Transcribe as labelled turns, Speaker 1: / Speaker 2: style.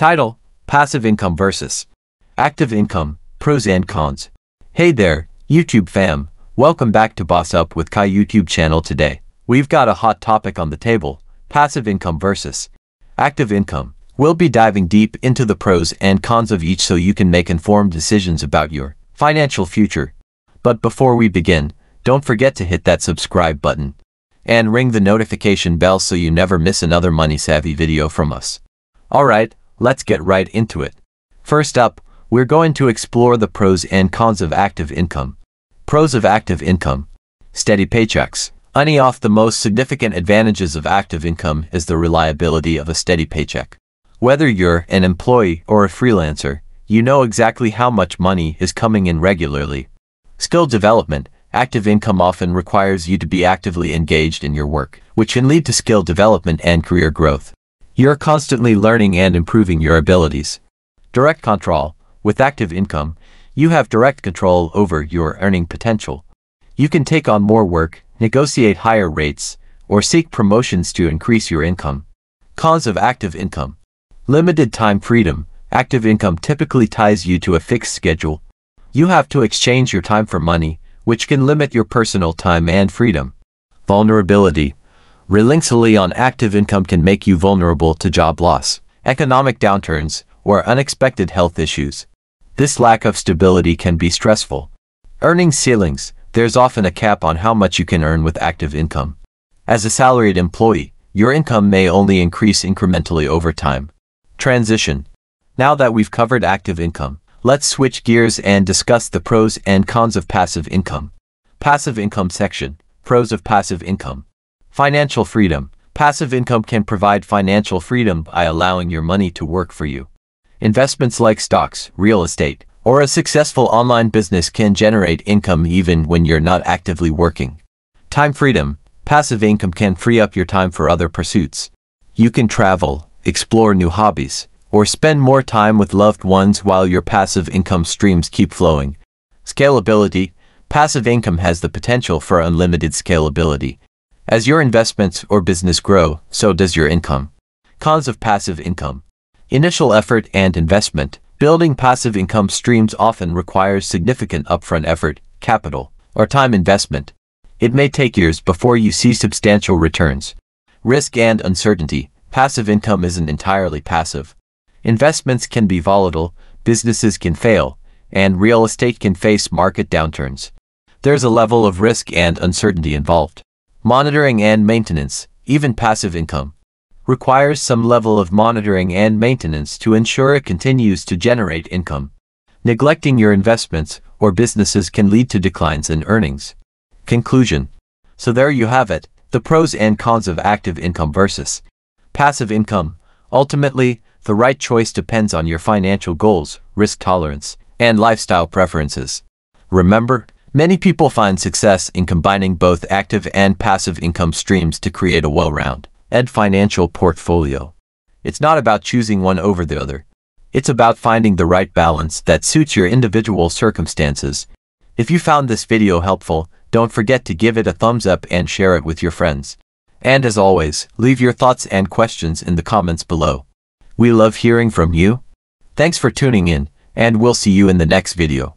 Speaker 1: Title: Passive Income versus Active Income, Pros and Cons. Hey there, YouTube fam, welcome back to Boss Up with Kai YouTube channel. Today, we've got a hot topic on the table: passive income versus active income. We'll be diving deep into the pros and cons of each so you can make informed decisions about your financial future. But before we begin, don't forget to hit that subscribe button and ring the notification bell so you never miss another money-savvy video from us. Alright, let's get right into it. First up, we're going to explore the pros and cons of active income. Pros of active income: steady paychecks. Any of the most significant advantages of active income is the reliability of a steady paycheck. Whether you're an employee or a freelancer, you know exactly how much money is coming in regularly. Skill development: active income often requires you to be actively engaged in your work, which can lead to skill development and career growth. You're constantly learning and improving your abilities. Direct control: with active income, you have direct control over your earning potential. You can take on more work, negotiate higher rates, or seek promotions to increase your income. Cons of active income: limited time freedom. Active income typically ties you to a fixed schedule. You have to exchange your time for money, which can limit your personal time and freedom. Vulnerability: relying on active income can make you vulnerable to job loss, economic downturns, or unexpected health issues. This lack of stability can be stressful. Earning ceilings: there's often a cap on how much you can earn with active income. As a salaried employee, your income may only increase incrementally over time. Transition: now that we've covered active income, let's switch gears and discuss the pros and cons of passive income. Passive income section: pros of passive income. Financial freedom: passive income can provide financial freedom by allowing your money to work for you. Investments like stocks, real estate, or a successful online business can generate income even when you're not actively working. Time freedom: passive income can free up your time for other pursuits. You can travel, explore new hobbies, or spend more time with loved ones while your passive income streams keep flowing. Scalability: passive income has the potential for unlimited scalability. As your investments or business grow, so does your income. Cons of passive income: initial effort and investment. Building passive income streams often requires significant upfront effort, capital, or time investment. It may take years before you see substantial returns. Risk and uncertainty: passive income isn't entirely passive. Investments can be volatile, businesses can fail, and real estate can face market downturns. There's a level of risk and uncertainty involved. Monitoring and maintenance: even passive income requires some level of monitoring and maintenance to ensure it continues to generate income. Neglecting your investments or businesses can lead to declines in earnings. Conclusion: so there you have it, the pros and cons of active income versus passive income. Ultimately, the right choice depends on your financial goals, risk tolerance, and lifestyle preferences. Remember, many people find success in combining both active and passive income streams to create a well-rounded financial portfolio. It's not about choosing one over the other. It's about finding the right balance that suits your individual circumstances. If you found this video helpful, don't forget to give it a thumbs up and share it with your friends. And as always, leave your thoughts and questions in the comments below. We love hearing from you. Thanks for tuning in, and we'll see you in the next video.